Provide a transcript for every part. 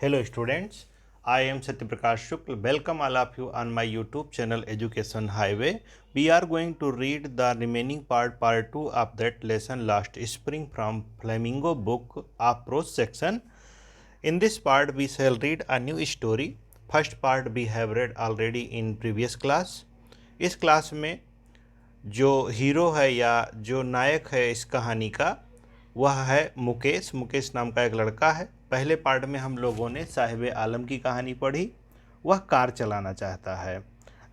Hello students, I am Satyaprakash Shukla. Welcome all of you on my YouTube channel Education Highway. We are going to read the remaining part 2 of that lesson last spring from Flamingo book of prose section. In this part we shall read a new story. First part we have read already in previous class. इस class में जो hero है या जो नायक है इस कहानी का वह है मुकेश। मुकेश नाम का एक लड़का है। पहले पार्ट में हम लोगों ने साहिब आलम की कहानी पढ़ी। वह कार चलाना चाहता है।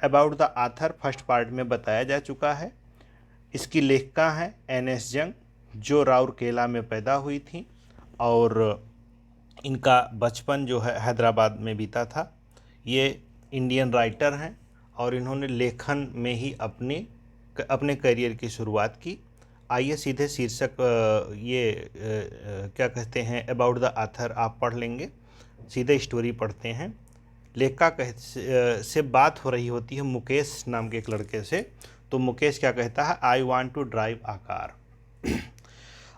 About the author first part में बताया जा चुका है। इसकी लेखिका हैं एन.एस. जंग, जो राउरकेला में पैदा हुई थी और इनका बचपन जो है हैदराबाद में बीता था। ये इंडियन राइटर हैं और इन्होंने लेखन में ही अपने करियर की शुरुआत की। आइए सीधे शीर्षक क्या कहते हैं अबाउट द आथर आप पढ़ लेंगे। सीधे स्टोरी पढ़ते हैं। लेखिका से बात हो रही होती है मुकेश नाम के एक लड़के से। तो मुकेश क्या कहता है, I want to drive a car.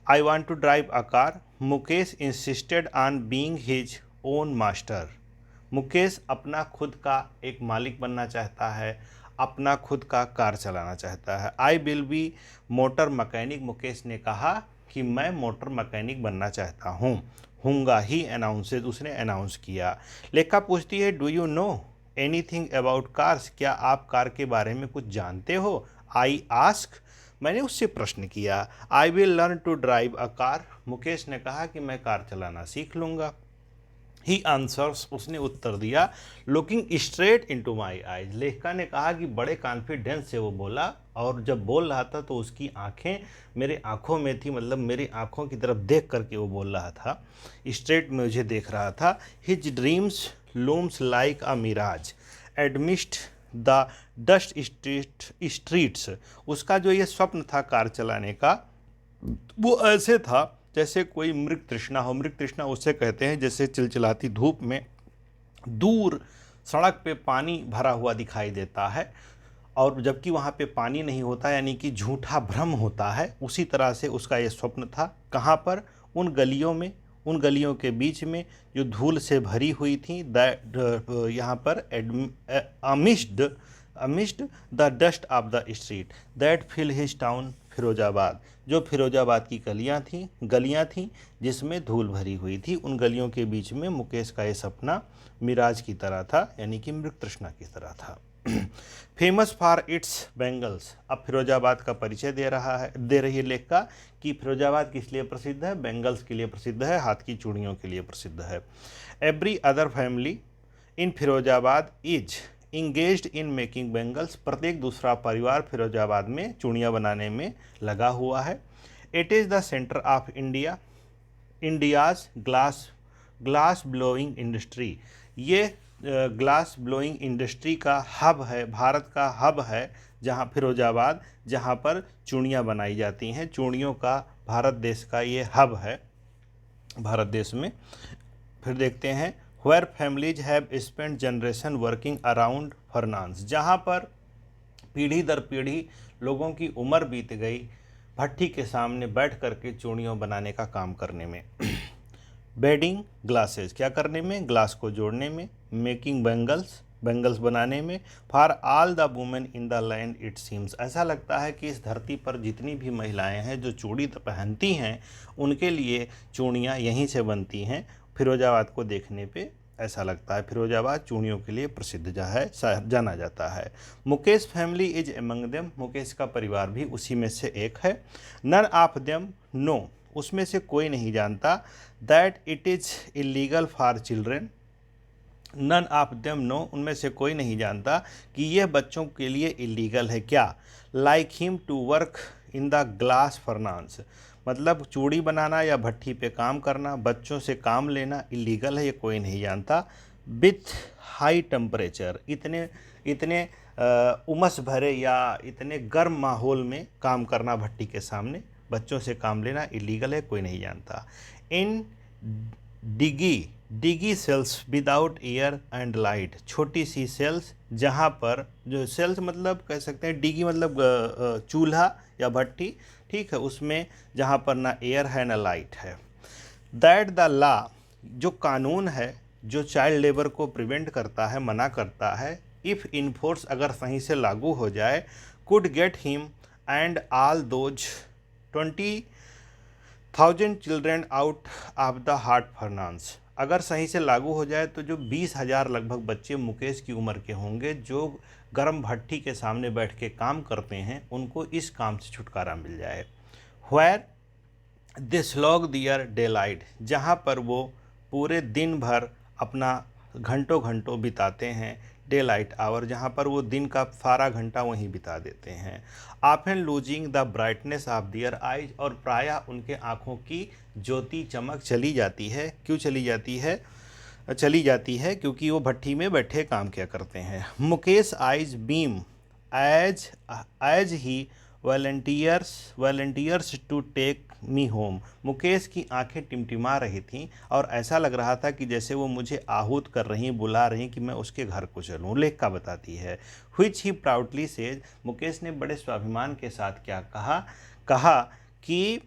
I want to drive a car. Mukesh insisted on being his own master. Mukesh अपना खुद का एक मालिक बनना चाहता है, अपना खुद का कार चलाना चाहता है। I will be motor mechanic. Mukesh ने कहा कि मैं मोटर मैकेनिक बनना चाहता हूँ। हूँगा ही अनाउंसेड, उसने अनाउंस किया। लेखिका पूछती है, do you know anything about cars. क्या आप कार के बारे में कुछ जानते हो। आई आस्क, मैंने उससे प्रश्न किया। I will learn to drive a car. Mukesh ने कहा कि मैं कार चलाना सीख लूँगा। ही आंसर्स, उसने उत्तर दिया, looking straight into my eyes. लेखिका ने कहा कि बड़े कॉन्फिडेंस से वो बोला और जब बोल रहा था तो उसकी आंखें मेरे आंखों में थी, मतलब मेरी आंखों की तरफ देख करके वो बोल रहा था। स्ट्रेट में मुझे देख रहा था। His dreams looms like a mirage amidst the dust streets. उसका जो ये स्वप्न था कार चलाने का, वो ऐसे था जैसे कोई मृग तृष्णा हो। मृग तृष्णा उसे कहते हैं जैसे चिलचिलाती धूप में दूर सड़क पे पानी भरा हुआ दिखाई देता है और जबकि वहाँ पे पानी नहीं होता, यानी कि झूठा भ्रम होता है। उसी तरह से उसका ये स्वप्न था। कहाँ पर, उन गलियों में, उन गलियों के बीच में जो धूल से भरी हुई थी। यहाँ पर amidst the dust of the street that fill his town Firozabad. जो फिरोजाबाद की गलियाँ थीं जिसमें धूल भरी हुई थी। उन गलियों के बीच में मुकेश का ये सपना मिराज की तरह था, यानी कि मृग तृष्णा की तरह था। Famous for its bangles. अब फिरोजाबाद का परिचय दे रही है लेखिका कि फिरोजाबाद किस लिए प्रसिद्ध है। बेंगल्स के लिए प्रसिद्ध है, हाथ की चूड़ियों के लिए प्रसिद्ध है। Every other family in Firozabad is engaged in making bangles. प्रत्येक दूसरा परिवार फिरोजाबाद में चूड़ियाँ बनाने में लगा हुआ है। It is the centre of India's glass blowing industry. ये ग्लास ब्लोइंग इंडस्ट्री का हब है, भारत का हब है जहाँ फिरोजाबाद, जहाँ पर चूड़ियाँ बनाई जाती हैं। चूड़ियों का भारत देश का ये हब है, भारत देश में। फिर देखते हैं, where families have spend generation working around furnaces. जहाँ पर पीढ़ी दर पीढ़ी लोगों की उम्र बीत गई भट्टी के सामने बैठ करके चूड़ियों बनाने का काम करने में। बेडिंग ग्लासेस, क्या करने में, ग्लास को जोड़ने में। मेकिंग बेंगल्स बनाने में। For all the women in the land it seems. ऐसा लगता है कि इस धरती पर जितनी भी महिलाएं हैं जो चूड़ी पहनती हैं, उनके लिए चूड़ियाँ यहीं से बनती हैं। फिरोजाबाद को देखने पे ऐसा लगता है फिरोजाबाद चूड़ियों के लिए प्रसिद्ध जाना जाता है। Mukesh family is among them. Mukesh का परिवार भी उसी में से एक है। नन ऑफ देम नो, उसमें से कोई नहीं जानता। That it is illegal for children. None of them know, उनमें से कोई नहीं जानता कि यह बच्चों के लिए इलीगल है। क्या, like him to work in the glass furnaces, मतलब चूड़ी बनाना या भट्टी पे काम करना, बच्चों से काम लेना इलीगल है, ये कोई नहीं जानता। विथ हाई टेम्परेचर, इतने उमस भरे या इतने गर्म माहौल में काम करना भट्टी के सामने, बच्चों से काम लेना इलीगल है, कोई नहीं जानता। इन डिगी cells without air and light. छोटी सी सेल्स, जहाँ पर, जो सेल्स मतलब कह सकते हैं, डिगी मतलब चूल्हा या भट्टी, ठीक है, उसमें जहाँ पर ना एयर है ना लाइट है। दैट द लॉ, जो कानून है, जो चाइल्ड लेबर को प्रिवेंट करता है, मना करता है, इफ़ इन्फोर्स अगर सही से लागू हो जाए, could get him and all those 20,000 children out of the heart furnaces. अगर सही से लागू हो जाए तो जो 20,000 लगभग बच्चे मुकेश की उम्र के होंगे जो गर्म भट्टी के सामने बैठ के काम करते हैं, उनको इस काम से छुटकारा मिल जाए। Where they slog their daylight, जहाँ पर वो पूरे दिन भर अपना घंटों घंटों बिताते हैं, डे लाइट आवर, जहाँ पर वो दिन का सारा घंटा वहीं बिता देते हैं। Often losing the brightness of their eyes, और प्रायः उनके आँखों की ज्योति चमक चली जाती है। क्यों चली जाती है? चली जाती है क्योंकि वो भट्टी में बैठे काम किया करते हैं। Mukesh eyes beam as as he volunteers to take me home. Mukesh की आंखें टिमटिमा रही थीं और ऐसा लग रहा था कि जैसे वो मुझे आहूत कर रही, बुला रही कि मैं उसके घर को चलूँ। लेखा बताती है which he proudly says, Mukesh ने बड़े स्वाभिमान के साथ क्या कहा कि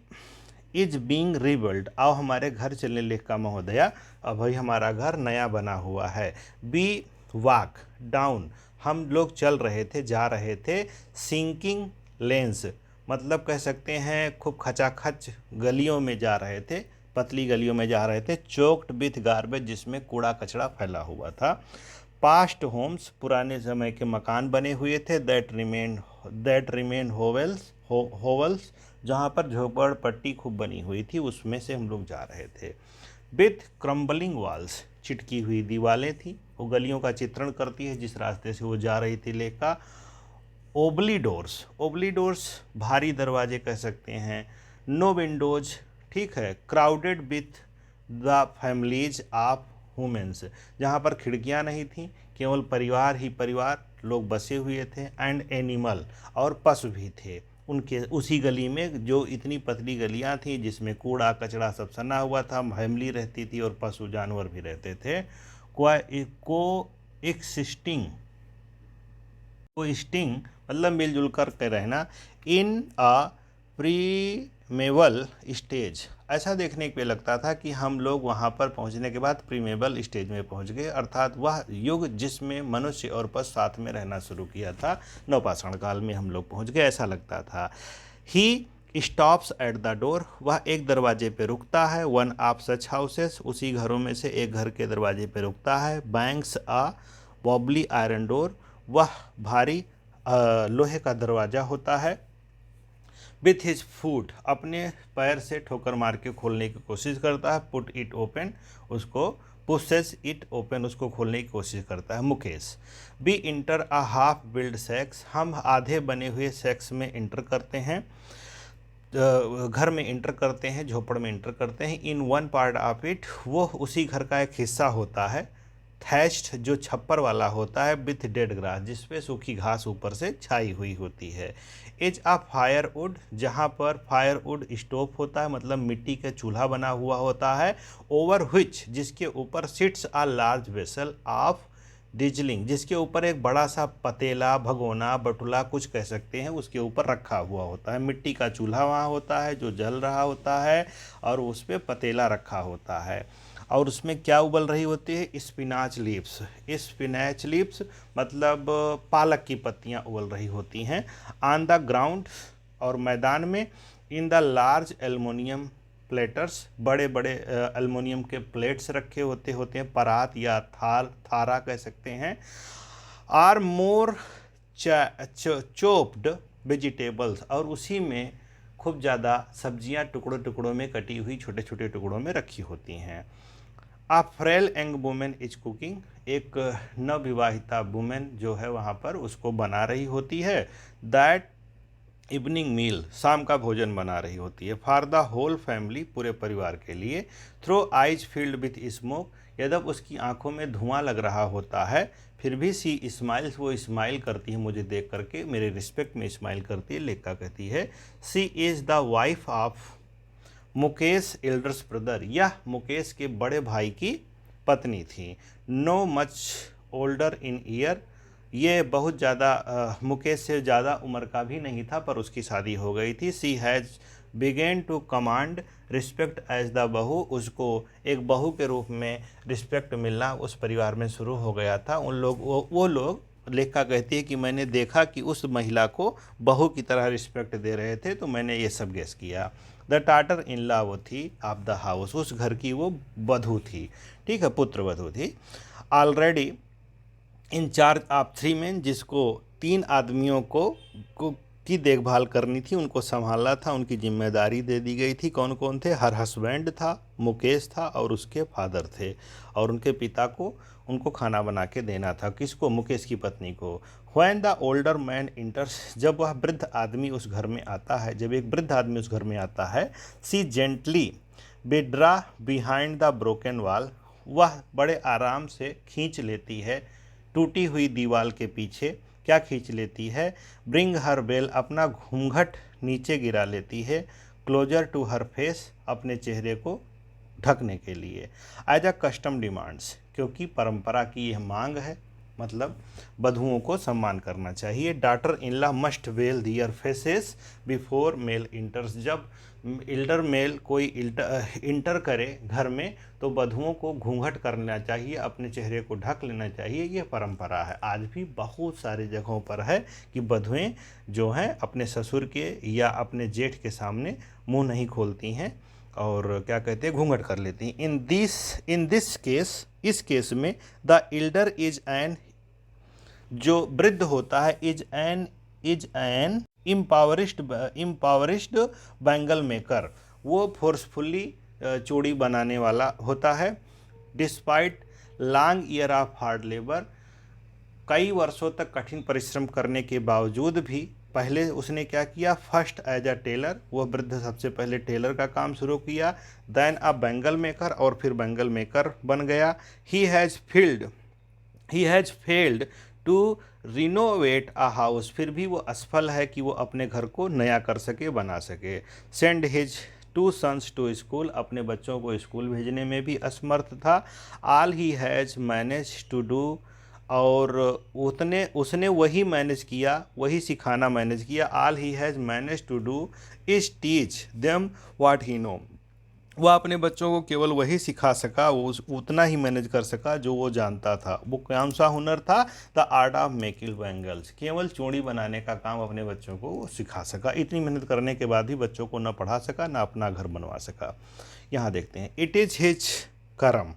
इज बींग रिबिल्ड, आओ हमारे घर चलने। लेखा महोदया, अब भाई हमारा घर नया बना हुआ है। बी वॉक डाउन, हम लोग चल रहे थे, जा रहे थे। सिंकिंग लेंस, मतलब कह सकते हैं खूब खचाखच गलियों में जा रहे थे, पतली गलियों में जा रहे थे। चोक्ड विथ गार्बेज, जिसमें कूड़ा कचरा फैला हुआ था। पास्ट होम्स, पुराने समय के मकान बने हुए थे। दैट रिमेन होवल्स, जहाँ पर झोपड़पट्टी खूब बनी हुई थी, उसमें से हम लोग जा रहे थे। विथ क्रम्बलिंग वॉल्स, चिटकी हुई दीवारें थी। वो गलियों का चित्रण करती है जिस रास्ते से वो जा रही थी। लेखा ओबली डोर्स भारी दरवाजे कह सकते हैं। नो विंडोज, ठीक है। Crowded with the families of womens, जहाँ पर खिड़कियाँ नहीं थीं, केवल परिवार ही परिवार लोग बसे हुए थे। एंड एनिमल, और पशु भी थे उनके उसी गली में, जो इतनी पतली गलियाँ थीं जिसमें कूड़ा कचरा सब सना हुआ था। फैमिली रहती थी और पशु जानवर भी रहते थे। कोएक्सिस्टिंग मतलब मिलजुल कर के रहना। इन अ प्रीमेबल स्टेज, ऐसा देखने पे लगता था कि हम लोग वहाँ पर पहुँचने के बाद प्रीमेबल स्टेज में पहुँच गए, अर्थात वह युग जिसमें मनुष्य और पशु साथ में रहना शुरू किया था। नवपाषाण काल में हम लोग पहुँच गए, ऐसा लगता था। ही स्टॉप्स एट द डोर, वह एक दरवाजे पे रुकता है। वन ऑफ सच हाउसेस, उसी घरों में से एक घर के दरवाजे पे रुकता है। बैंक्स अ वॉबली आयरन डोर, वह भारी लोहे का दरवाज़ा होता है। विथ हिज फूट, अपने पैर से ठोकर मार के खोलने की कोशिश करता है। पुट इट ओपन, उसको पुशेस इट ओपन, उसको खोलने की कोशिश करता है। Mukesh be enter a half build sex, हम आधे बने हुए सेक्स में इंटर करते हैं, घर में इंटर करते हैं, झोपड़ में इंटर करते हैं। In one part of it, वो उसी घर का एक हिस्सा होता है। थैच्ड, जो छप्पर वाला होता है। विथ डेड ग्रास, जिसपे सूखी घास ऊपर से छाई हुई होती है। एज अ फायरवुड, जहाँ पर फायरवुड स्टोव होता है, मतलब मिट्टी का चूल्हा बना हुआ होता है। ओवर व्हिच, जिसके ऊपर sits a large vessel of sizzling, जिसके ऊपर एक बड़ा सा पतेला, भगोना, बटुला कुछ कह सकते हैं, उसके ऊपर रखा हुआ होता है। मिट्टी का चूल्हा वहाँ होता है जो जल रहा होता है, और उस पर पतेला रखा होता है। और उसमें क्या उबल रही होती है? स्पिनाच लीव्स मतलब पालक की पत्तियाँ उबल रही होती हैं। ऑन द ग्राउंड, और मैदान में। In the large aluminium platters, बड़े बड़े एल्युमिनियम के प्लेट्स रखे होते हैं, परात या थारा कह सकते हैं। आर मोर चोप्ड वेजिटेबल्स, और उसी में खूब ज़्यादा सब्जियां टुकड़ों टुकड़ों में कटी हुई छोटे छोटे टुकड़ों में रखी होती हैं। A frail young women is cooking, एक नवविवाहिता वुमेन जो है वहाँ पर उसको बना रही होती है। दैट इवनिंग मील, शाम का भोजन बना रही होती है। फॉर द होल फैमिली, पूरे परिवार के लिए। Through eyes filled with smoke, यद्यप उसकी आंखों में धुआं लग रहा होता है, फिर भी सी स्माइल्स, वो स्माइल करती है मुझे देख करके, मेरे रिस्पेक्ट में स्माइल करती है। लेखा कहती है she is the wife of Mukesh elder's brother, यह मुकेश के बड़े भाई की पत्नी थी। No much older in year, ये बहुत ज़्यादा मुकेश से ज़्यादा उम्र का भी नहीं था, पर उसकी शादी हो गई थी। She has begun to command respect as the bahu, उसको एक बहू के रूप में रिस्पेक्ट मिलना उस परिवार में शुरू हो गया था। उन लोग वो लोग, लेखिका कहती है कि मैंने देखा कि उस महिला को बहू की तरह रिस्पेक्ट दे रहे थे, तो मैंने ये सब गेस किया। द टाटर इन लॉ वो थी ऑफ द हाउस, उस घर की वो वधू थी, ठीक है, पुत्र वधू थी। Already in charge of 3 main, जिसको 3 आदमियों को की देखभाल करनी थी, उनको संभालना था, उनकी जिम्मेदारी दे दी गई थी। कौन कौन थे? हर हस्बैंड था, मुकेश था और उसके फादर थे, और उनके पिता को उनको खाना बना के देना था। किसको? मुकेश की पत्नी को। व्हेन द ओल्डर मैन इंटर्स, जब वह वृद्ध आदमी उस घर में आता है, जब एक वृद्ध आदमी उस घर में आता है, she gently withdraw behind the broken wall, वह बड़े आराम से खींच लेती है टूटी हुई दीवार के पीछे। क्या खींच लेती है? ब्रिंग हर बेल, अपना घूंघट नीचे गिरा लेती है। क्लोजर टू हर फेस, अपने चेहरे को ढकने के लिए। एज अ कस्टम डिमांड्स, क्योंकि परंपरा की यह मांग है, मतलब वधुओं को सम्मान करना चाहिए। Daughter in law must veil their faces before male enters, जब इल्डर मेल कोई इंटर करे घर में, तो वधुओं को घूंघट करना चाहिए, अपने चेहरे को ढक लेना चाहिए। ये परंपरा है, आज भी बहुत सारी जगहों पर है कि वधुएं जो हैं अपने ससुर के या अपने जेठ के सामने मुंह नहीं खोलती हैं और क्या कहते हैं, घूंघट कर लेती हैं। इन दिस केस, इस केस में द इल्डर इज एन, जो वृद्ध होता है, इज एन इम्पावरिस्ड बैंगल मेकर, वो फोर्सफुली चूड़ी बनाने वाला होता है। Despite long year of hard labour, कई वर्षों तक कठिन परिश्रम करने के बावजूद भी पहले उसने क्या किया? फर्स्ट एज अ टेलर, वह वृद्ध सबसे पहले टेलर का काम शुरू किया। देन अ बैंगल मेकर, और फिर बैंगल मेकर बन गया। He has failed to renovate a house, फिर भी वो असफल है कि वो अपने घर को नया कर सके, बना सके। Send his 2 sons to school, अपने बच्चों को स्कूल भेजने में भी असमर्थ था। All he has manage to do, और उसने वही मैनेज किया, वही सिखाना मैनेज किया। All he has manage to do is teach them what he know, वह अपने बच्चों को केवल वही सिखा सका, वो उतना ही मैनेज कर सका जो वो जानता था। वो कौन सा हुनर था? The art of making bangles, केवल चूड़ी बनाने का काम अपने बच्चों को वो सिखा सका। इतनी मेहनत करने के बाद भी बच्चों को न पढ़ा सका, न अपना घर बनवा सका। यहाँ देखते हैं, इट इज़ हिज करम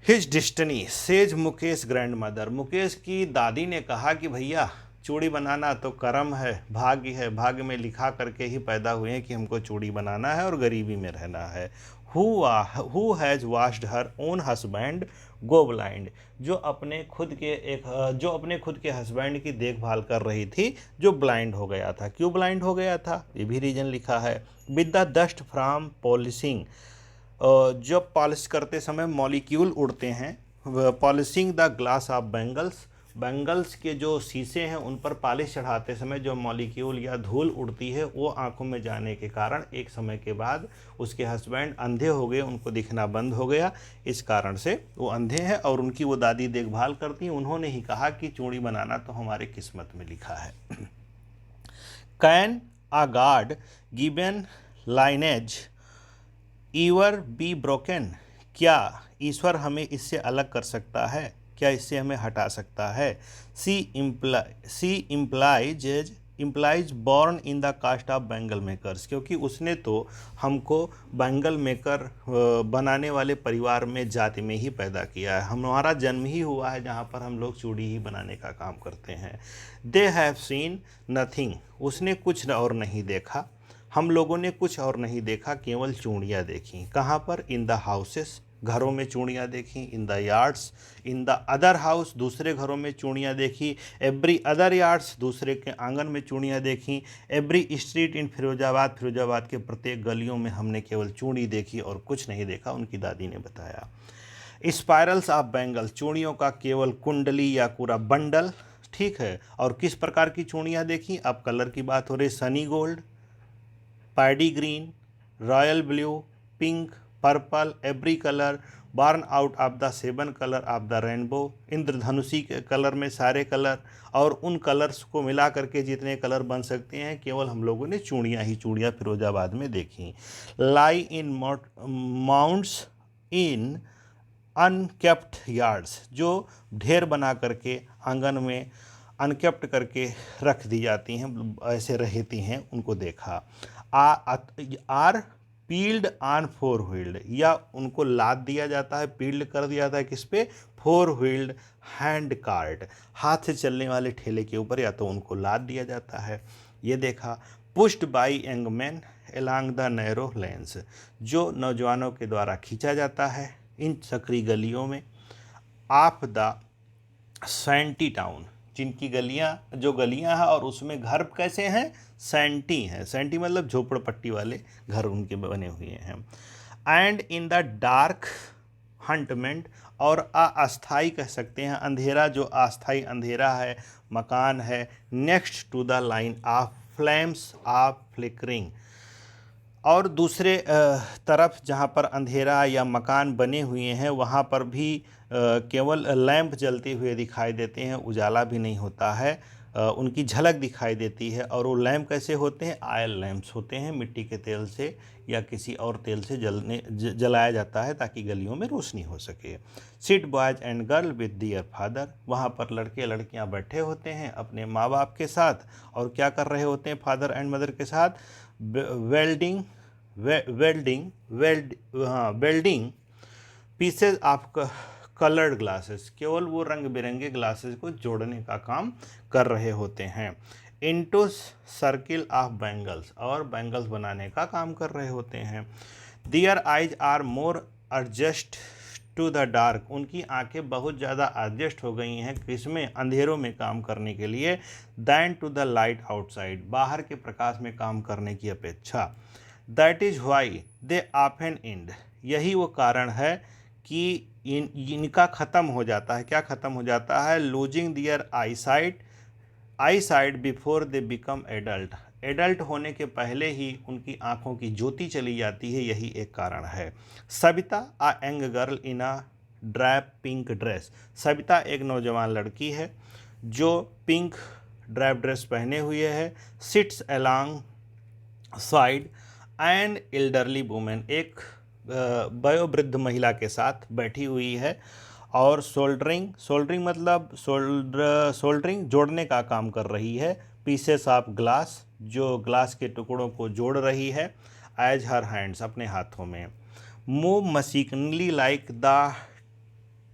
his destiny says Mukesh grand mother, Mukesh की दादी ने कहा कि भैया चूड़ी बनाना तो कर्म है, भाग्य है, भाग्य में लिखा करके ही पैदा हुए हैं कि हमको चूड़ी बनाना है और गरीबी में रहना है। Who has washed her own husband go blind, जो अपने खुद के हस्बैंड की देखभाल कर रही थी, जो ब्लाइंड हो गया था। क्यों ब्लाइंड हो गया था? ये भी रीजन लिखा है। With the dust from polishing, जब पॉलिश करते समय मॉलिक्यूल उड़ते हैं। Polishing the glass of bangles, bangles के जो शीशे हैं उन पर पॉलिश चढ़ाते समय जो मॉलिक्यूल या धूल उड़ती है, वो आंखों में जाने के कारण एक समय के बाद उसके हस्बैंड अंधे हो गए, उनको दिखना बंद हो गया। इस कारण से वो अंधे हैं और उनकी वो दादी देखभाल करती हैं। उन्होंने ही कहा कि चूड़ी बनाना तो हमारे किस्मत में लिखा है। Can a god given lineage ever be broken, क्या ईश्वर हमें इससे अलग कर सकता है? क्या इससे हमें हटा सकता है? She implies born in the caste of bangle makers, क्योंकि उसने तो हमको बैंगल मेकर बनाने वाले परिवार में, जाति में ही पैदा किया है। हमारा जन्म ही हुआ है जहाँ पर हम लोग चूड़ी ही बनाने का काम करते हैं। दे हैव सीन नथिंग, उसने कुछ और नहीं देखा, हम लोगों ने कुछ और नहीं देखा, केवल चूड़ियाँ देखी। कहाँ पर? इन द हाउसेस, घरों में चूड़ियाँ देखी। In the yards, in the other house, दूसरे घरों में चूड़ियाँ देखी। एवरी अदर यार्ड्स, दूसरे के आंगन में चूड़ियाँ देखी। Every street in Firozabad, Firozabad के प्रत्येक गलियों में हमने केवल चूड़ी देखी और कुछ नहीं देखा, उनकी दादी ने बताया। स्पायरल्स ऑफ बैंगल, चूड़ियों का केवल कुंडली या पूरा बंडल, ठीक है। और किस प्रकार की चूड़ियाँ देखी? अब कलर की बात हो रही, sunny gold, paddy green, royal blue, pink, purple, every colour, born out of the 7 colour of the rainbow, इंद्रधनुषी के कलर में सारे कलर, और उन कलर्स को मिला करके जितने कलर बन सकते हैं केवल हम लोगों ने चूड़ियाँ फिरोजाबाद में देखी। लाई इन माउंट्स इन अनकेप्ट यार्ड्स, जो ढेर बना करके आंगन में अनकेप्ट करके रख दी जाती हैं, ऐसे रहती हैं, उनको देखा। आर पील्ड ऑन 4 व्हील्ड, या उनको लाद दिया जाता है, पील्ड कर दिया जाता है किस पे, 4 व्हील्ड हैंड कार्ट, हाथ से चलने वाले ठेले के ऊपर या तो उनको लाद दिया जाता है, ये देखा। Pushed by young man along the narrow lens, जो नौजवानों के द्वारा खींचा जाता है इन सकरी गलियों में। ऑफ द सैंटी टाउन, जिनकी गलियां हैं और उसमें घर कैसे हैं, सैंटी हैं, सैंटी मतलब झोपड़पट्टी वाले घर उनके बने हुए हैं। एंड इन द डार्क हंटमेंट, और अस्थाई कह सकते हैं, अंधेरा, जो अस्थाई अंधेरा है, मकान है, next to the line of flames of flickering, और दूसरे तरफ जहाँ पर अंधेरा या मकान बने हुए हैं वहाँ पर भी केवल लैंप जलते हुए दिखाई देते हैं, उजाला भी नहीं होता है, उनकी झलक दिखाई देती है। और वो लैंप कैसे होते हैं, ऑयल लैंप्स होते हैं, मिट्टी के तेल से या किसी और तेल से जलाया जाता है ताकि गलियों में रोशनी हो सके। Sit boys and girl with their father, वहाँ पर लड़के लड़कियाँ बैठे होते हैं अपने माँ बाप के साथ, और क्या कर रहे होते हैं फादर एंड मदर के साथ, welding pieces of coloured glasses, केवल वो रंग बिरंगे ग्लासेस को जोड़ने का काम कर रहे होते हैं। इनटू सर्किल ऑफ बैंगल्स, और बैंगल्स बनाने का काम कर रहे होते हैं। Their eyes are more adjust to the dark, उनकी आंखें बहुत ज़्यादा एडजस्ट हो गई हैं किसमें, अंधेरों में काम करने के लिए, than to the light outside, बाहर के प्रकाश में काम करने की अपेक्षा। That is why they often end, यही वो कारण है कि इनका ख़त्म हो जाता है, क्या ख़त्म हो जाता है, losing their eyesight before they become adult होने के पहले ही उनकी आंखों की ज्योति चली जाती है, यही एक कारण है। Savita a young girl in a drab pink dress, Savita एक नौजवान लड़की है जो पिंक ड्रैप ड्रेस पहने हुए है। Sits alongside and elderly women, एक वयोवृद्ध महिला के साथ बैठी हुई है, और सोल्डरिंग मतलब सोल्डरिंग जोड़ने का काम कर रही है। पीसेस ऑफ ग्लास, जो ग्लास के टुकड़ों को जोड़ रही है। एज हर हैंड्स, अपने हाथों में। Move mechanically like the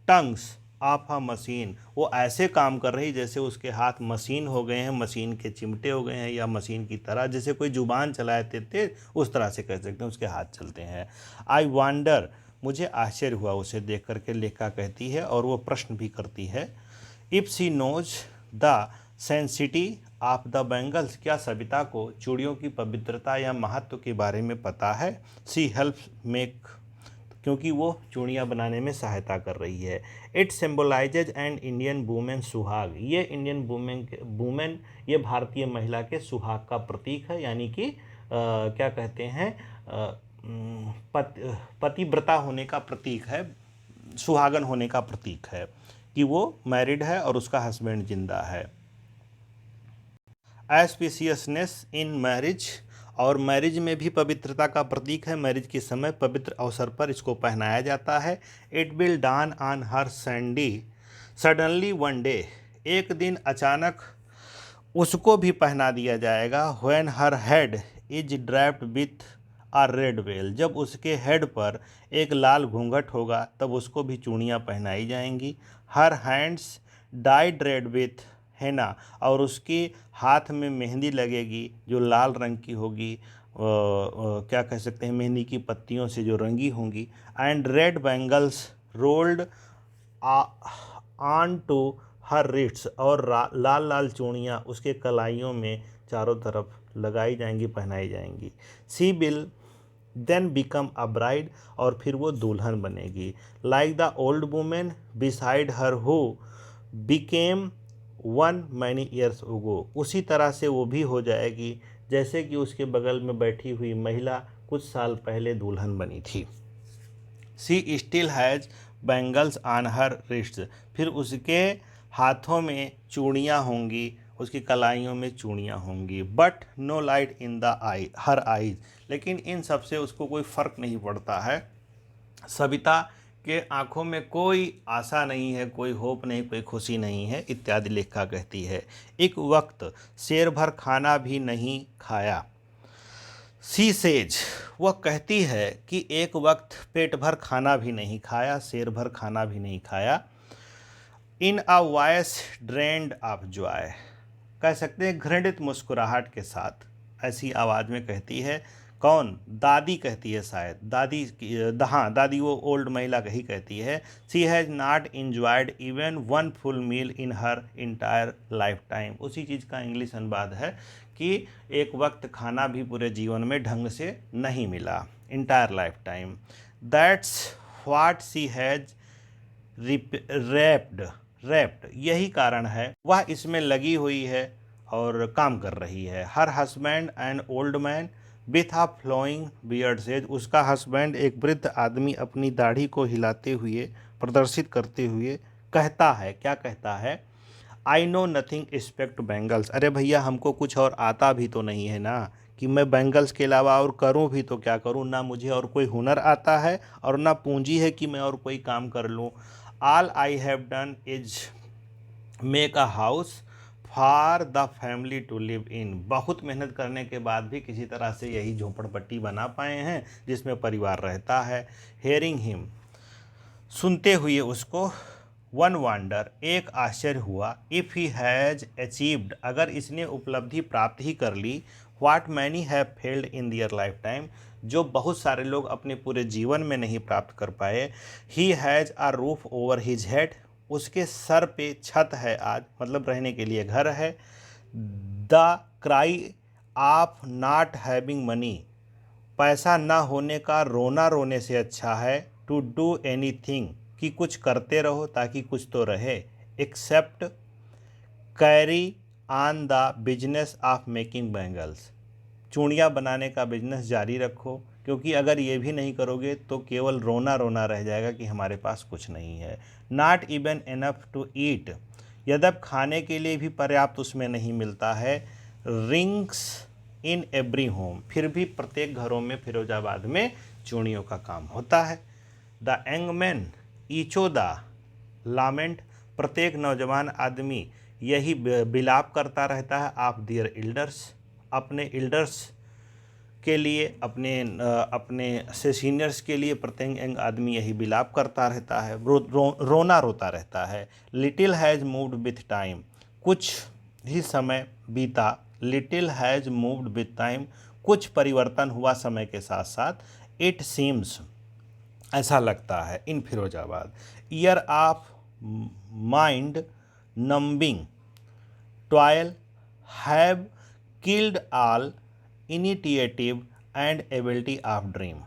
tongs of a machine, वो ऐसे काम कर रही जैसे उसके हाथ मशीन हो गए हैं, मशीन के चिमटे हो गए हैं, या मशीन की तरह जैसे कोई जुबान चलाते थे उस तरह से कह सकते हैं उसके हाथ चलते हैं। आई वंडर, मुझे आश्चर्य हुआ उसे देख करके, लेखा कहती है, और वो प्रश्न भी करती है। If she knows the sanctity of the bangles, क्या सविता को चूड़ियों की पवित्रता या महत्व के बारे में पता है। सी हेल्प मेक, क्योंकि वो चूड़ियाँ बनाने में सहायता कर रही है। It symbolises an Indian women सुहाग, ये इंडियन वुमेन ये भारतीय महिला के सुहाग का प्रतीक है, यानी कि क्या कहते हैं, पतिव्रता होने का प्रतीक है, सुहागन होने का प्रतीक है कि वो मैरिड है और उसका हस्बैंड जिंदा है। एस्पिशियसनेस इन मैरिज, और मैरिज में भी पवित्रता का प्रतीक है, मैरिज के समय पवित्र अवसर पर इसको पहनाया जाता है। It will dawn on her suddenly one day, एक दिन अचानक उसको भी पहना दिया जाएगा। When her head is draped with a red veil, जब उसके हेड पर एक लाल घूंघट होगा तब उसको भी चूड़ियाँ पहनाई जाएंगी। Her hands dyed red with henna, और उसके हाथ में मेहंदी लगेगी जो लाल रंग की होगी, क्या कह सकते हैं, मेहंदी की पत्तियों से जो रंगी होंगी। And red bangles rolled on to her wrists, और लाल लाल चूड़ियाँ उसके कलाइयों में चारों तरफ लगाई जाएंगी, पहनाई जाएंगी। She will then become a bride, और फिर वो दुल्हन बनेगी। Like the old women beside her who became one many years ago, उसी तरह से वो भी हो जाएगी जैसे कि उसके बगल में बैठी हुई महिला कुछ साल पहले दुल्हन बनी थी। She still has bangles on her wrist, फिर उसके हाथों में चूड़ियाँ होंगी, उसकी कलाइयों में चूड़ियाँ होंगी। But no light in the eye her eyes, लेकिन इन सब से उसको कोई फ़र्क नहीं पड़ता है। सविता के आंखों में कोई आशा नहीं है, कोई होप नहीं, कोई खुशी नहीं है, इत्यादि लेखिका कहती है। एक वक्त शेर भर खाना भी नहीं खाया। सी सेज, वह कहती है कि एक वक्त पेट भर खाना भी नहीं खाया, शेर भर खाना भी नहीं खाया। In a voice drained of joy, कह सकते हैं घृणित मुस्कुराहट के साथ, ऐसी आवाज़ में कहती है। कौन? दादी कहती है शायद, दादी हाँ दादी वो ओल्ड महिला ही कहती है। She has not enjoyed even one full meal in her entire lifetime. उसी चीज़ का इंग्लिश अनुवाद है कि एक वक्त खाना भी पूरे जीवन में ढंग से नहीं मिला, entire life time. That's what she has wrapped, यही कारण है वह इसमें लगी हुई है और काम कर रही है। Her husband and old man with a flowing beard says, उसका हस्बैंड एक वृद्ध आदमी अपनी दाढ़ी को हिलाते हुए, प्रदर्शित करते हुए कहता है, क्या कहता है? I know nothing accept bangles. अरे भैया, हमको कुछ और आता भी तो नहीं है ना, कि मैं बैंगल्स के अलावा और करूं भी तो क्या करूं, ना मुझे और कोई हुनर आता है और ना पूंजी है कि मैं और कोई काम कर लूं। All I have done is make a house for the family to live in. बहुत मेहनत करने के बाद भी किसी तरह से यही झोपड़पट्टी बना पाए हैं जिसमें परिवार रहता है। हेयरिंग हिम, सुनते हुए उसको। वन वंडर, एक आश्चर्य हुआ। इफ़ ही हैज़ अचीव्ड, अगर इसने उपलब्धि प्राप्त ही कर ली। What many have failed in their lifetime, जो बहुत सारे लोग अपने पूरे जीवन में नहीं प्राप्त कर पाए। He has a roof over his head, उसके सर पे छत है आज, मतलब रहने के लिए घर है। The cry of not having money, पैसा ना होने का रोना रोने से अच्छा है। टू डू एनीथिंग, कि कुछ करते रहो ताकि कुछ तो रहे। Except carry on the business of making bangles, चूड़ियाँ बनाने का बिजनेस जारी रखो, क्योंकि अगर ये भी नहीं करोगे तो केवल रोना रोना रह जाएगा कि हमारे पास कुछ नहीं है। Not even enough to eat, यद्यप खाने के लिए भी पर्याप्त उसमें नहीं मिलता है। रिंग्स इन एवरी होम, फिर भी प्रत्येक घरों में फिरोजाबाद में चूड़ियों का काम होता है। द यंग मैन ईचो द लामेंट, प्रत्येक नौजवान आदमी यही बिलाप करता रहता है। आप दियर एल्डर्स, अपने एल्डर्स के लिए, अपने से सीनियर्स के लिए प्रत्येक यंग आदमी यही बिलाप करता रहता है, रोना रोता रहता है। Little has moved with time, कुछ ही समय बीता। Little has moved with time, कुछ परिवर्तन हुआ समय के साथ साथ। इट सीम्स, ऐसा लगता है। In Firozabad, year of mind numbing toil have killed all initiative and ability of dream.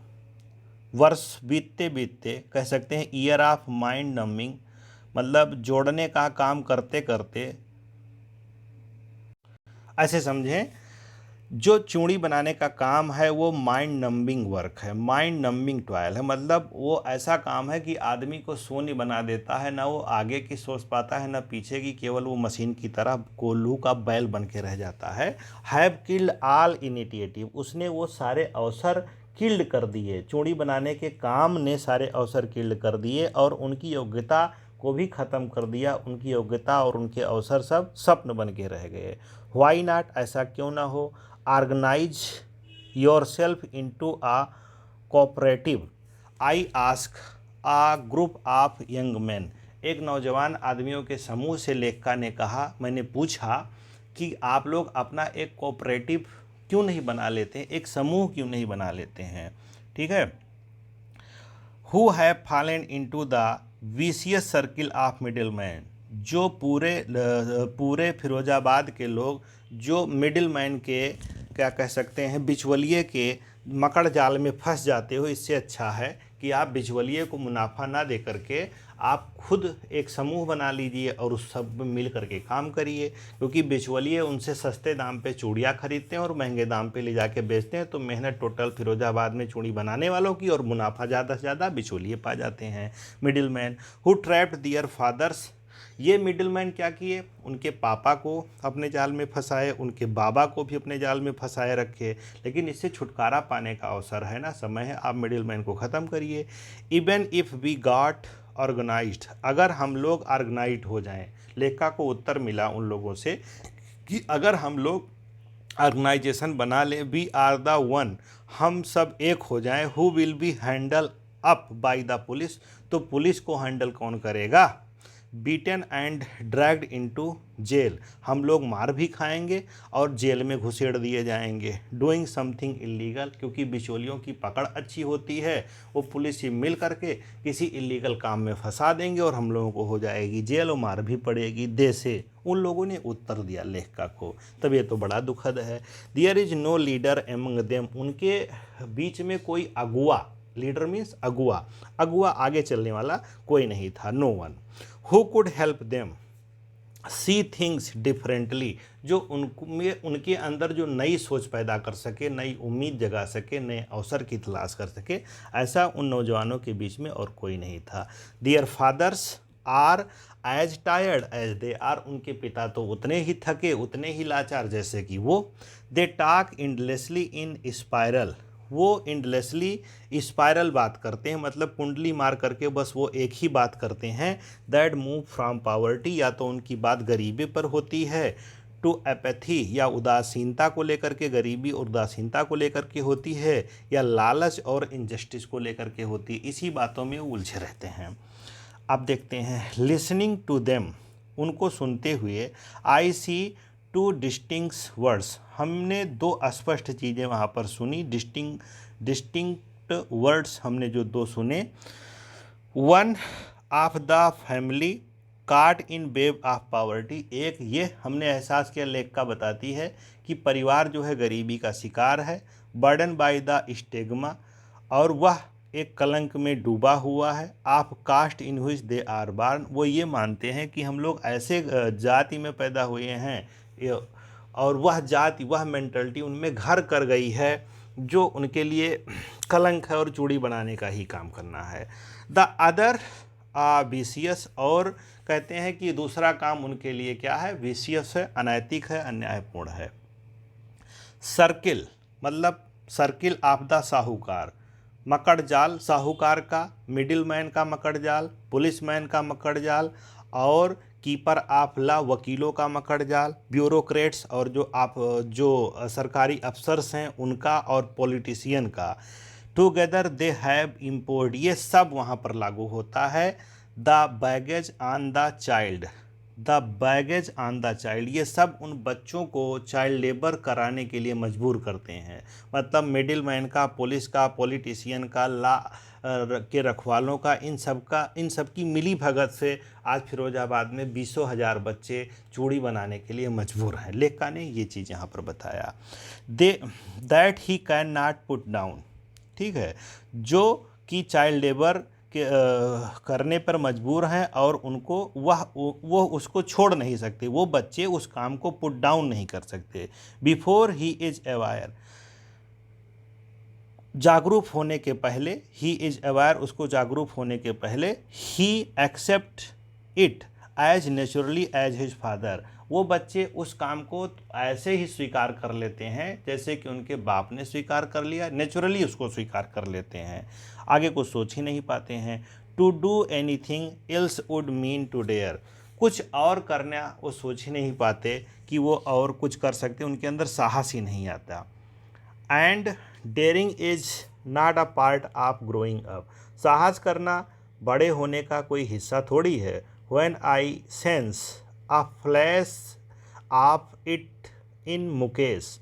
वर्ष बीतते बीतते, कह सकते हैं ईयर ऑफ माइंड नंबिंग, मतलब जोड़ने का काम करते करते, ऐसे समझें जो चूड़ी बनाने का काम है वो माइंड नंबिंग वर्क है, माइंड नंबिंग टॉयल है। मतलब वो ऐसा काम है कि आदमी को शून्य बना देता है, ना वो आगे की सोच पाता है ना पीछे की, केवल वो मशीन की तरह कोल्हू का बैल बन के रह जाता है। हैव किल्ड ऑल इनिशिएटिव, उसने वो सारे अवसर किल्ड कर दिए, चूड़ी बनाने के काम ने सारे अवसर किल्ड कर दिए और उनकी योग्यता को भी ख़त्म कर दिया। उनकी योग्यता और उनके अवसर सब स्वप्न बन के रह गए। व्हाई नॉट, ऐसा क्यों ना हो। Organise yourself into a cooperative, I ask a group of young man, एक नौजवान आदमियों के समूह से लेखिका ने कहा, मैंने पूछा कि आप लोग अपना एक कोऑपरेटिव क्यों नहीं बना लेते, एक समूह क्यों नहीं बना लेते हैं। ठीक है। Who have fallen into the vicious circle of middle man, जो पूरे फिरोजाबाद के लोग जो मिडिल मैन के, क्या कह सकते हैं, बिचवलिए के मकड़ जाल में फंस जाते हो, इससे अच्छा है कि कि आप बिचौलिए को मुनाफा ना दे करके आप खुद एक समूह बना लीजिए और उस सब में मिल करके काम करिए, क्योंकि बिचौलिए उनसे सस्ते दाम पे चूड़ियाँ खरीदते हैं और महंगे दाम पे ले जाके बेचते हैं, तो मेहनत टोटल फिरोजाबाद में चूड़ी बनाने वालों की और मुनाफा ज़्यादा से ज़्यादा बिचौलिए पा जाते हैं। Middle man who trapped their fathers, ये मिडिलमैन क्या किए, उनके पापा को अपने जाल में फंसाए, उनके बाबा को भी अपने जाल में फंसाए रखे, लेकिन इससे छुटकारा पाने का अवसर है ना, समय है, आप मिडिलमैन को ख़त्म करिए। Even if we got organised, अगर हम लोग ऑर्गेनाइज्ड हो जाएं, लेखा को उत्तर मिला उन लोगों से कि अगर हम लोग ऑर्गेनाइजेशन बना ले, वी आर द वन, हम सब एक हो जाएं, who will be handle up by the police, तो पुलिस को हैंडल कौन करेगा, beaten and dragged into jail, हम लोग मार भी खाएंगे और जेल में घुसेड़ दिए जाएंगे। डूइंग समथिंग इलीगल, क्योंकि बिचौलियों की पकड़ अच्छी होती है, वो पुलिस से मिल करके किसी इलीगल काम में फंसा देंगे और हम लोगों को हो जाएगी जेल और मार भी पड़ेगी। देसे उन लोगों ने उत्तर दिया लेखका को, तब ये तो बड़ा दुखद है। There is no leader among them, उनके बीच में कोई अगुआ, लीडर मीन्स अगुआ, अगुआ आगे चलने वाला कोई नहीं था, no one who could help them see things differently, जो उनके अंदर जो नई सोच पैदा कर सके, नई उम्मीद जगा सके, नए अवसर की तलाश कर सके, ऐसा उन नौजवानों के बीच में और कोई नहीं था। Their fathers are as tired as they are, उनके पिता तो उतने ही थके, उतने ही लाचार जैसे कि वो। दे टॉक इंडलेसली इन स्पायरल, वो इंडलेसली स्पायरल बात करते हैं, मतलब कुंडली मार करके बस वो एक ही बात करते हैं। दैट मूव फ्रॉम पावर्टी, या तो उनकी बात गरीबी पर होती है, टू एपैथी, या उदासीनता को लेकर के, गरीबी और उदासीनता को लेकर के होती है, या लालच और इनजस्टिस को लेकर के होती है, इसी बातों में उलझे रहते हैं। अब देखते हैं लिसनिंग टू देम, उनको सुनते हुए, आई सी टू डिस्टिंक्ट वर्ड्स, हमने दो स्पष्ट चीज़ें वहाँ पर सुनी, डिस्टिंक्ट वर्ड्स हमने जो दो सुने। वन ऑफ द फैमिली काट इन वेब ऑफ पावर्टी, एक ये हमने एहसास किया, लेखका बताती है कि परिवार जो है गरीबी का शिकार है, बर्डन बाय द स्टिग्मा, और वह एक कलंक में डूबा हुआ है। आप caste in which they are born, वो ये मानते हैं कि हम लोग ऐसे जाति में पैदा हुए हैं और वह जाति, वह मेंटलिटी उनमें घर कर गई है जो उनके लिए कलंक है और चूड़ी बनाने का ही काम करना है। द अदर विशियस, और कहते हैं कि दूसरा काम उनके लिए क्या है, विशियस है, अनैतिक है, अन्यायपूर्ण है। सर्किल मतलब सर्किल ऑफ द साहूकार, मकड़ जाल साहूकार का, मिडिल मैन का मकड़ जाल, पुलिस मैन का मकड़ जाल, और कीपर ऑफ लॉ वकीलों का मकड़ जाल, ब्यूरोक्रेट्स और जो सरकारी अफसर्स हैं उनका, और पॉलिटिशियन का। टुगेदर दे हैव इम्पोर्ड, ये सब वहाँ पर लागू होता है। The baggage on the child, the baggage on the child, ये सब उन बच्चों को चाइल्ड लेबर कराने के लिए मजबूर करते हैं। मतलब मिडिल मैन का, पुलिस का, पॉलिटिशियन का, ला के रखवालों का, इन सब की मिली भगत से आज फिरोजाबाद में 20,000 बच्चे चूड़ी बनाने के लिए मजबूर हैं। लेखका ने ये चीज़ यहाँ पर बताया। That he can not put down, ठीक है, जो कि चाइल्ड लेबर के करने पर मजबूर हैं और उनको वो उसको छोड़ नहीं सकते, वो बच्चे उस काम को पुट डाउन नहीं कर सकते। बिफोर ही इज अवेयर, जागरूक होने के पहले, ही इज अवेयर, उसको जागरूक होने के पहले, ही accept it as naturally as his father, वो बच्चे उस काम को ऐसे ही स्वीकार कर लेते हैं जैसे कि उनके बाप ने स्वीकार कर लिया, नेचुरली उसको स्वीकार कर लेते हैं, आगे कुछ सोच ही नहीं पाते हैं। To do anything else would mean to dare, कुछ और करना वो सोच ही नहीं पाते कि वो और कुछ कर सकते, उनके अंदर साहस ही नहीं आता। And daring is not a part of growing up, साहस करना बड़े होने का कोई हिस्सा थोड़ी है। When I sense a flash of it in Mukesh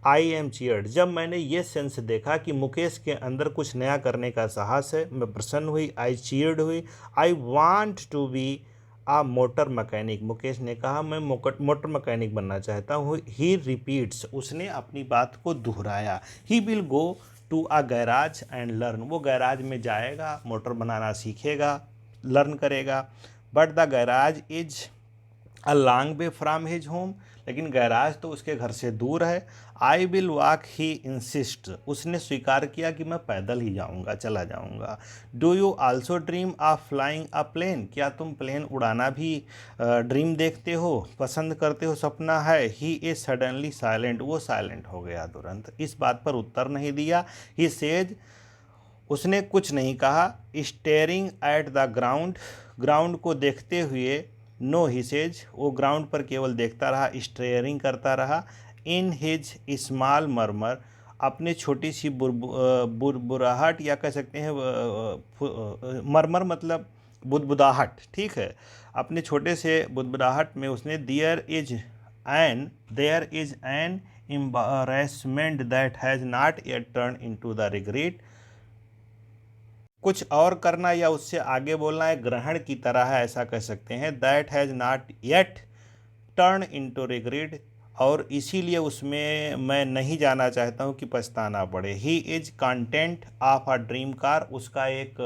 I am cheered, जब मैंने ये सेंस देखा कि मुकेश के अंदर कुछ नया करने का साहस है, मैं प्रसन्न हुई, आई चीयर्ड हुई। I want to be a motor mechanic, Mukesh ने कहा मैं मोटर मैकेनिक बनना चाहता हूँ। ही रिपीट्स, उसने अपनी बात को दोहराया। He will go to a garage and learn, वो गैराज में जाएगा, मोटर बनाना सीखेगा, लर्न करेगा। But the garage is a long way from his home, लेकिन गैराज तो उसके घर से दूर है। I will walk he insist, उसने स्वीकार किया कि मैं पैदल ही जाऊंगा, चला जाऊंगा। Do you also dream of flying a plane, क्या तुम प्लेन उड़ाना भी ड्रीम देखते हो, पसंद करते हो, सपना है। ही इज सडनली साइलेंट, वो साइलेंट हो गया तुरंत, इस बात पर उत्तर नहीं दिया। ही सेज, उसने कुछ नहीं कहा। Staring at the ground, ground को देखते हुए। नो ही सेज, वो ग्राउंड पर केवल देखता रहा, स्टेयरिंग करता रहा। इन हिज स्मॉल मरमर, अपने छोटी सी बुरबुराहट, या कह सकते हैं मरमर मतलब बुदबुदाहट, ठीक है, अपने छोटे से बुदबुदाहट में उसने there is an embarrassment that has not yet turned into the regret, कुछ और करना या उससे आगे बोलना है, ग्रहण की तरह है, ऐसा कह सकते हैं। That has not yet turn into regret, और इसीलिए उसमें मैं नहीं जाना चाहता हूँ कि पछताना पड़े। He is content of a dream car, उसका एक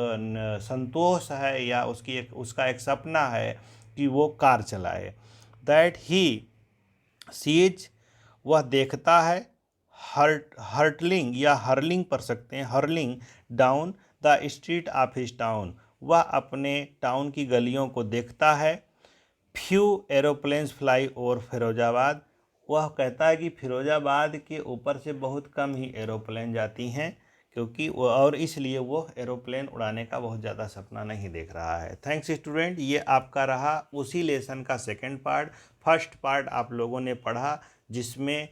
संतोष है या उसका एक सपना है कि वो कार चलाए। दैट ही सीज, वह देखता है। हर्टलिंग या हर्लिंग पढ़ सकते हैं, hurling down the street of his town, वह अपने टाउन की गलियों को देखता है। Few aeroplanes fly over Firozabad, वह कहता है कि फिरोजाबाद के ऊपर से बहुत कम ही एरोप्लेन जाती हैं, क्योंकि वो, और इसलिए वो एरोप्लेन उड़ाने का बहुत ज़्यादा सपना नहीं देख रहा है। थैंक्स स्टूडेंट, ये आपका रहा उसी लेसन का सेकंड पार्ट। फर्स्ट पार्ट आप लोगों ने पढ़ा, जिसमें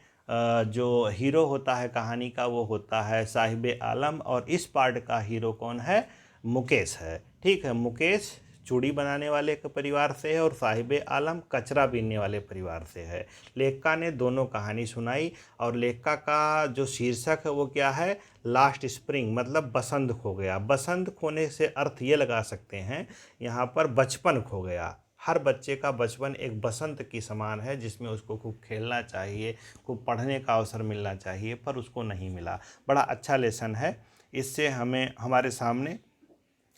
जो हीरो होता है कहानी का वो होता है साहिब आलम, और इस पार्ट का हीरो कौन है, मुकेश है, ठीक है। मुकेश चूड़ी बनाने वाले के परिवार से है और साहिब आलम कचरा बीनने वाले परिवार से है। लेखिका ने दोनों कहानी सुनाई, और लेखिका का जो शीर्षक है वो क्या है, लास्ट स्प्रिंग, मतलब बसंत खो गया। बसंत खोने से अर्थ ये लगा सकते हैं यहाँ पर बचपन खो गया। हर बच्चे का बचपन एक बसंत की समान है, जिसमें उसको खूब खेलना चाहिए, खूब पढ़ने का अवसर मिलना चाहिए, पर उसको नहीं मिला। बड़ा अच्छा लेसन है, इससे हमें हमारे सामने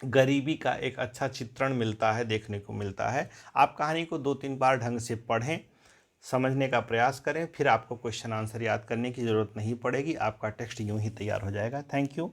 गरीबी का एक अच्छा चित्रण मिलता है, देखने को मिलता है। आप कहानी को 2-3 बार ढंग से पढ़ें, समझने का प्रयास करें, फिर आपको क्वेश्चन आंसर याद करने की ज़रूरत नहीं पड़ेगी, आपका टेक्स्ट यूँ ही तैयार हो जाएगा। Thank you.